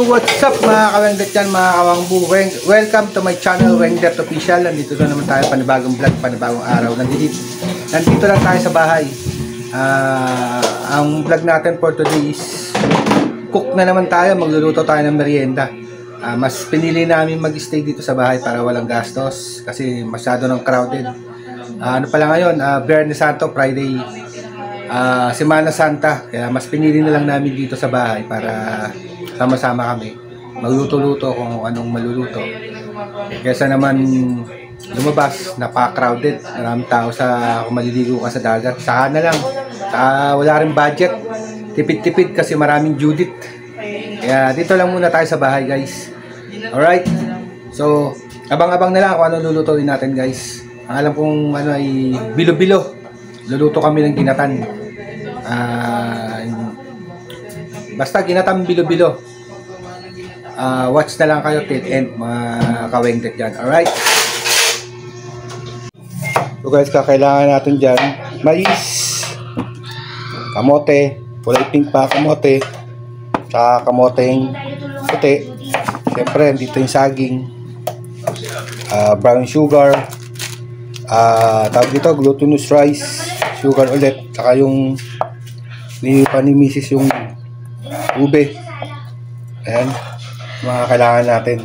what's up mga kawengdet yan, mga kawangbu. Welcome to my channel, Wengdet Official. Nandito na naman tayo, panibagong vlog, panibagong araw. Nandito lang tayo sa bahay. Ang vlog natin for today is cook na naman tayo, magluluto tayo ng merienda. Mas pinili namin mag-stay dito sa bahay para walang gastos kasi masyado ng crowded. Ano pala ngayon, Biyernes Santo, Friday, Semana Santa, kaya mas pinili na lang namin dito sa bahay para sama-sama kami magluto-luto kung anong maluluto. Kesa naman lumabas, napaka-crowded, maraming tao kung maliligo ka sa dagat, saka na lang, wala rin budget, tipid-tipid kasi maraming Judith, kaya dito lang muna tayo sa bahay guys. Alright, so abang-abang na lang kung anong lulutuin natin guys. Ang alam kong ano ay bilo-bilo, luluto kami ng ginatan. Basta ginatang bilo-bilo. Watch na lang kayo till end mga kawengdet dyan. Alright. So guys, kakailangan natin dyan mais, kamote, kulay pink pa kamote, saka kamoteng puti. Siyempre, dito yung saging, brown sugar, tawag dito, glutinous rice, sugar ulit, saka yung ni Mrs. yung ube. Ayan, mga kailangan natin.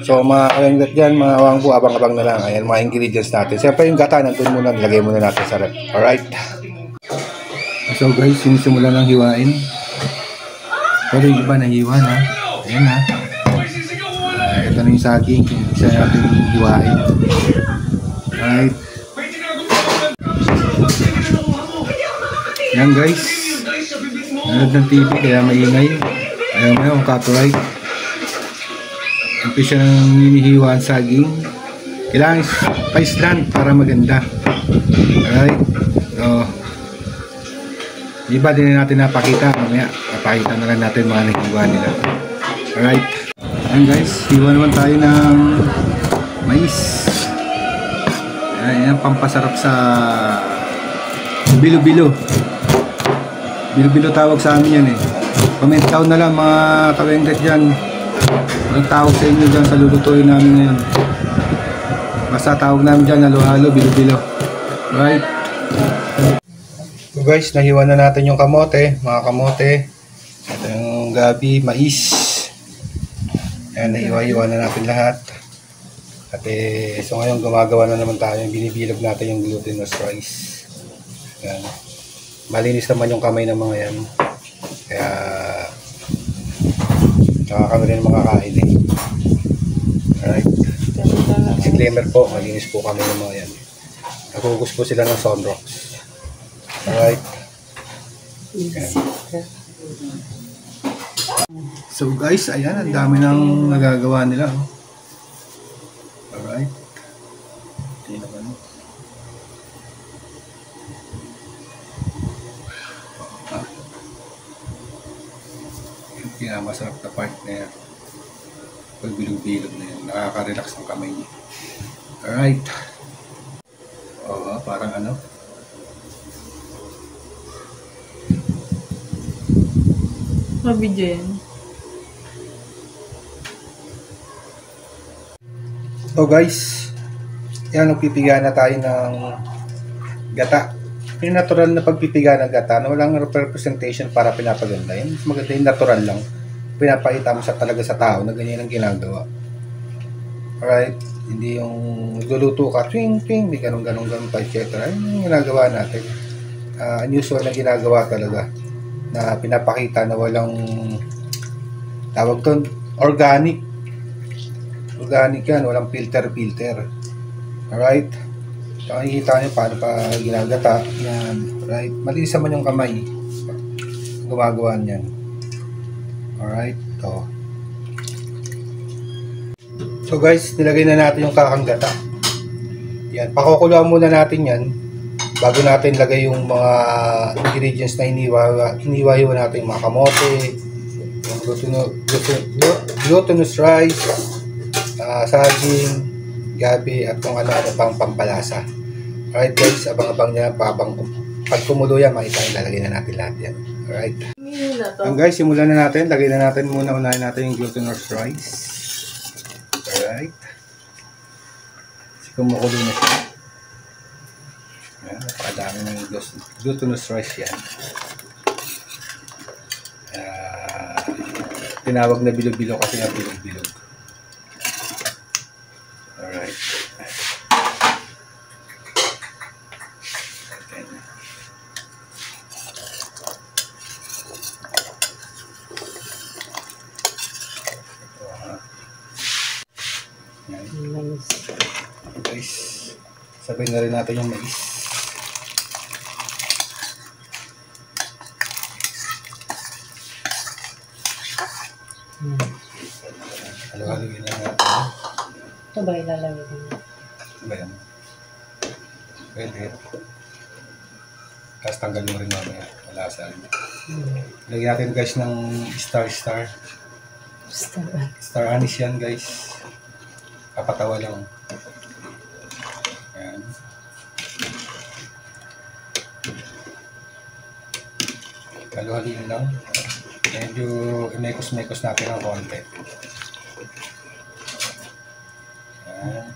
So mga kawengdet dyan, mga kawangbu, abang-abang na lang. Ayan, mga ingredients natin. Siyempre yung gata, nandun muna, nilagay muna natin sa rep. Alright. So guys, sinisimula ng hiwain. Pero yung iba nahiwa na. Ayan na. Ito na yung saging, isa natin hiwain. Alright. Yan guys, nanood ng TV kaya maingay, ayaw mo yung copyright. Umpisa ng hinihiwa ang saging, kailangan pa-slant para maganda. Alright, so iba din natin napakita, mamaya napakita na lang natin mga nahihiwa nila. Alright, yan guys, hiwa naman tayo ng mais. Yan ang pampasarap sa bilo-bilo. Bilo-bilo tawag sa amin yan eh. Comment down na lang mga kawengdet dyan. Anong tawag sa inyo dyan sa lulutuin namin ngayon. Basta tawag namin dyan, halo-halo, bilo-bilo. Right? So guys, nahiwa na natin yung kamote, mga kamote. Ito yung gabi, mais. Ayan, nahiwa-hiwa na natin lahat. At so ngayon gumagawa na naman tayo. Binibilog natin yung glutinous rice. Ayan. Malinis naman yung kamay ng mga yan. Kaya saka kami rin makakain eh. Alright. Disclaimer po, malinis po kami ng mga yan. Nagugus po sila ng Sunrox. Alright. Ayan. So guys, ayan, ang dami nang nagagawa nila. Alright. Hindi naman. Masarap na part na yan. Pag bilog-bilog na yan, nakaka-relax ang kamay niya. Alright. Oo, parang ano. Mabidyo yan. So guys, yan, nagpipiga na tayo ng gata. Yung natural na pagpipiga ng gata na walang representation para pinapaganda. Yung maganda yung natural lang. Pinapakita mo talaga sa tao na ganyan ang ginagawa. Alright? Hindi yung luluto ka, twing, may ganun pa, etc. Yung ginagawa natin. Unusual na ginagawa talaga. Na pinapakita na walang tawag doon, organic. Organic yan, walang filter. Alright? So, nakikita nyo paano pa ginagata. Yan. Alright? Malinis naman yung kamay. Gumagawa niyan. Alright, so guys, nilagay na natin yung kakanggata. Yan, pakukuluan muna natin yan bago natin lagay yung mga ingredients na hiniwa-hiwa natin, yung mga kamote, yung glutinous rice, saging, gabi, at kung ano-ano pang pampalasa. Alright guys, abang-abang nyo pag kumulo yan, makita yung lalagay na natin lahat yan. Alright. Yun na to. Ang guys, simulan na natin. Lagay na natin muna, unahin natin yung glutinous rice. Alright. Kasi kumukulo na siya. Ayan, napakadami ng glutinous rice yan. Tinawag na bilog-bilog kasi nga bilog-bilog. Alright. Mais. Guys, sabay na rin natin yung mais. Halo-haloin lang natin. Ito ba ilalagay ko? Ano ba yan? Pwede. Tapos tanggal mo rin mamaya. Wala saan. Lagyan natin guys ng star. Star anise yan guys. Kapatawa lang. Ayan. Halo-haloin lang. Medyo imekos-mekos natin ng konti. Ayan.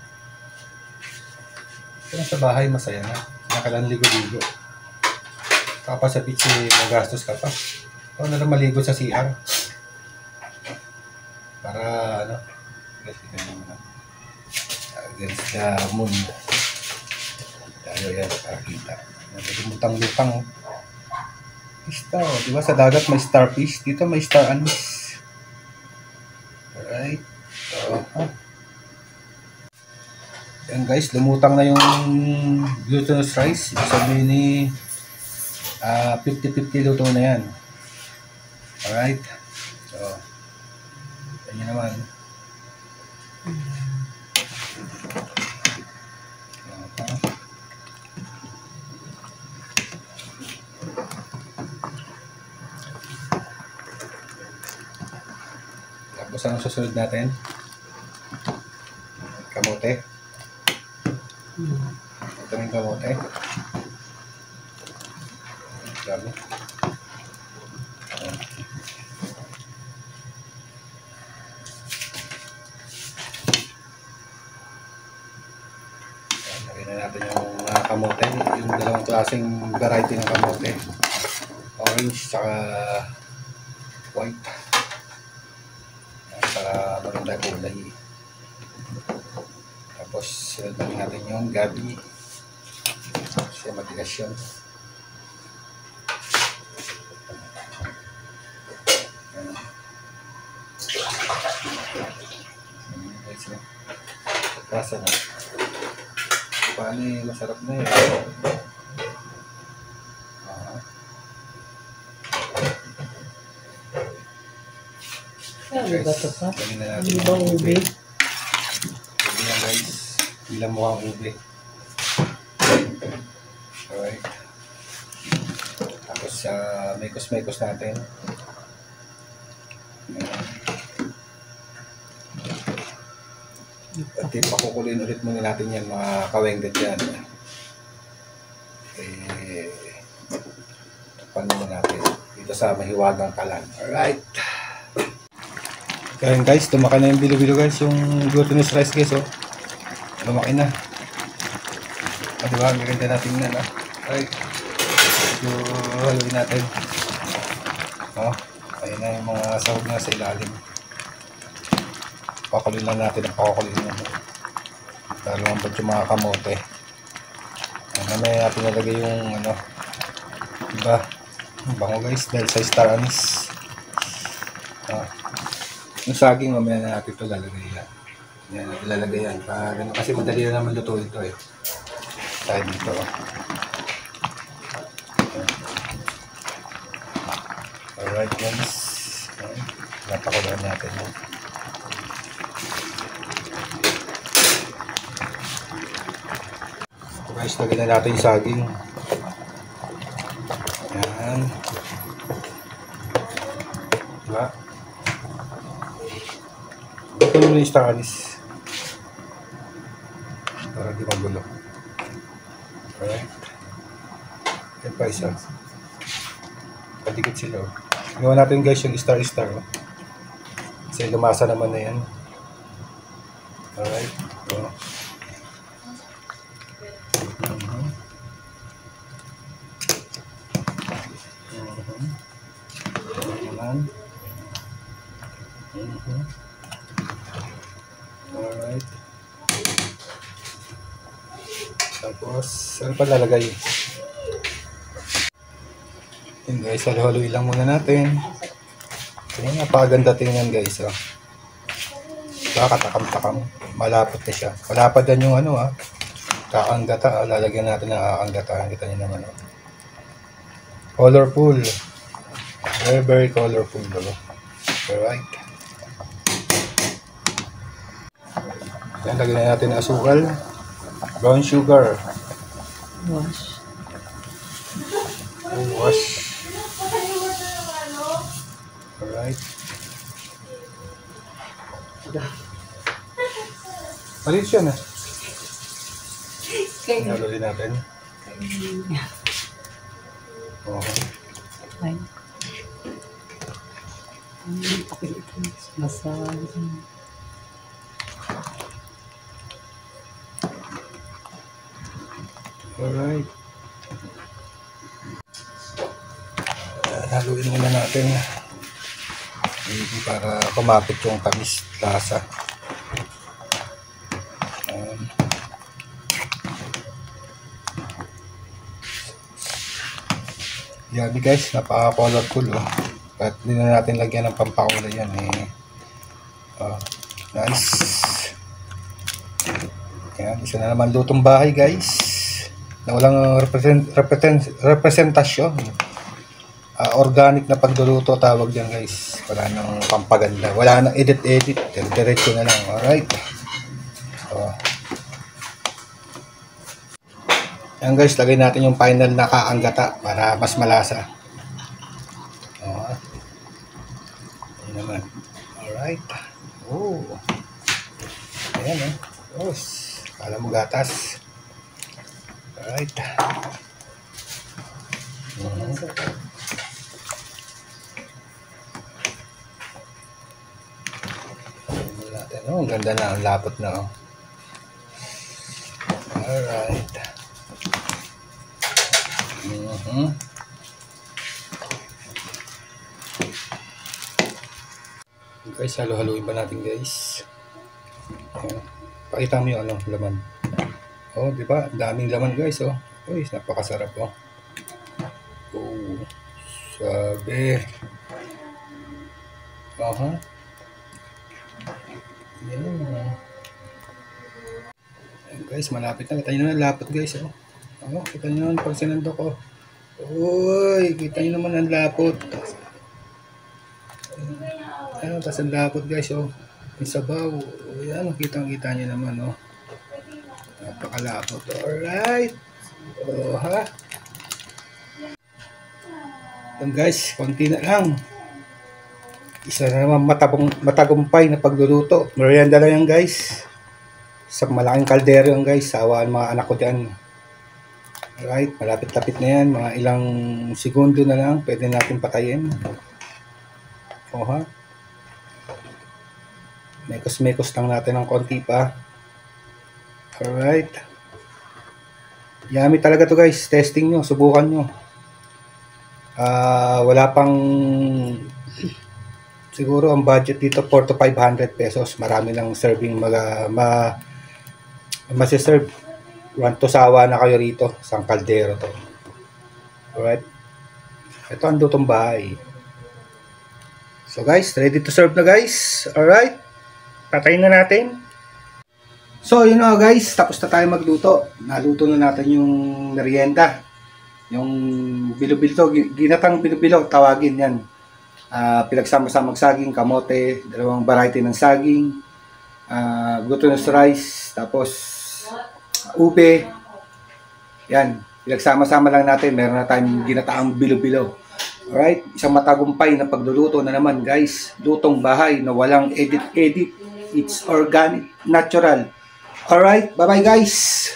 Kaya sa bahay masaya na. Nakalang ligo-ligo. Kapag sa beach magastos ka pa. O na lang maligo sa CR. Para ano. Guys, kita nyo na. Against the moon. Tayo yan para kita. Lutang-lutang. Star, di ba sa dagat may starfish, dito may star anise. Alright. So, yan guys, lumutang na yung glutinous rice. Sabihin ni 50-50 luto na yan. Alright. So, yan naman. Tapos ang susunod natin, kamote. Ito yung kamote. Grabe. Lagyan na natin yung kamote. Yung dalawang klaseng variety ng kamote. Orange saka white. Para maganda kulay. Tapos sunod natin yung gabi. Kasi matigas yun. Kasa na. Paano masarap na yun. Ano ba ito pa? Lagyan na natin Ano yung ba ube? Ube yan guys. Bilang mukhang ube. Alright. Tapos mekos-mekos natin. At pakukulin ulit muna natin yan mga kawengdet yan. Tapan muna natin dito sa mahiwagang kalan. Alright. Kaya guys, tumaka na yung bilo-bilo guys, yung glutinous rice guys, oh. Lumaki na. Diba, ang ganda natin na, no? Alright. So, haluin natin. Oh, ayun na yung mga sahog na sa ilalim. Pakulin lang natin ang pakukulin na. Para lumambot yung mga kamote. Mamaya natin nalagay yung, ano, diba? Bango guys, dahil sa star anise. Oh. Yung saging, mamaya na natin ito lalagay yan. Yan, ilalagay yan. Kasi madali na naman lutuin ito eh. Tayo dito. Alright guys. Napakulaan natin. So guys, lagyan na natin yung saging. Yan. Diba? Ito yung star anise. Para di magulo. Alright. Yan pa isa. Patikit sila. Gawa natin guys yung star-star. Oh. Kasi lumasa naman na yan. Alright. Ito. Alright. Tapos, ano pa lalagay? Yun guys, halo-haloy lang muna natin. Ayan, napakaganda tingnan guys. Oh. Kakatakam-takam. Malapot na siya. Malapad yan yung ano ha. Kaanggata. Lalagyan natin ng aanggata. Kita nyo naman. Oh. Colorful. Very, very colorful. Oh. Alright. Yan, lagyan na natin ng asukal. Brown sugar. Wash. Wash. Alright. Malit siya na. Haluin natin. Okay. Ay. Masarap. Alright. Haluin muna natin para kumapit yung tamis lasa. Yabi guys, napaka-colorful oh. At hindi na natin lagyan ng pampakulay yan eh. Nice. Yan, isa na naman lutong bahay guys. Na walang representasyon. Organic na pagluluto tawag dyan guys. Wala nang pampaganda. Wala nang edit-edit. Diretso na lang. Alright. Yan guys, lagay natin yung final na kaanggata para mas malasa. Ayan naman. Alright. Oh. Ayan eh. Yes. Kala mo gatas. Alright. Oh, ang ganda na. Ang lapot na. Oh. Alright. Guys, halo-haloin pa natin guys. Pakita mo yung ano, laman. Oh, di ba? Daming laman guys, oh. Uy, napakasarap oh. Oh, sabi. Aha. Yan. Guys, malapit na. Kita nyo na lapot guys, oh. Oh, kita nyo naman pag sinandok ko. Uy, kita nyo naman ang lapot. Ano, tas ang lapot guys, oh. Yung sabaw. Yan, kitang-kita nyo naman, oh. Napakalapot. Alright. Oh, ha? Yan guys, konti na lang. Isa na naman matagumpay na pagluluto. Merienda lang yan guys. Sa malaking kaldero yan guys. Sawaan mga anak ko dyan. Alright, malapit-lapit na yan. Mga ilang segundo na lang. Pwede natin patayin. O ha? Mekos-mekos lang natin ng konti pa. Alright. Yummy talaga to guys. Testing nyo. Subukan nyo. Wala pang... Siguro ang budget dito 400 to 500 pesos. Marami lang serving masiserve. 1 to sawa na kayo rito. Isang kaldero to. Alright. Ito ang lutong bahay. So guys, ready to serve na guys. Alright. Patayin na natin. So yun na guys. Tapos na tayo magluto. Naluto na natin yung merienda. Yung bilo-bilo. Ginatang bilo-bilo. Tawagin yan. Pinagsama-samang saging, kamote, dalawang variety ng saging, glutinous rice, tapos ube. Yan, pinagsama-sama lang natin. Meron na tayong ginataang bilo-bilo. Alright, isang matagumpay na pagluluto na naman guys. Lutong bahay na walang edit-edit. It's organic, natural. Alright, bye-bye guys!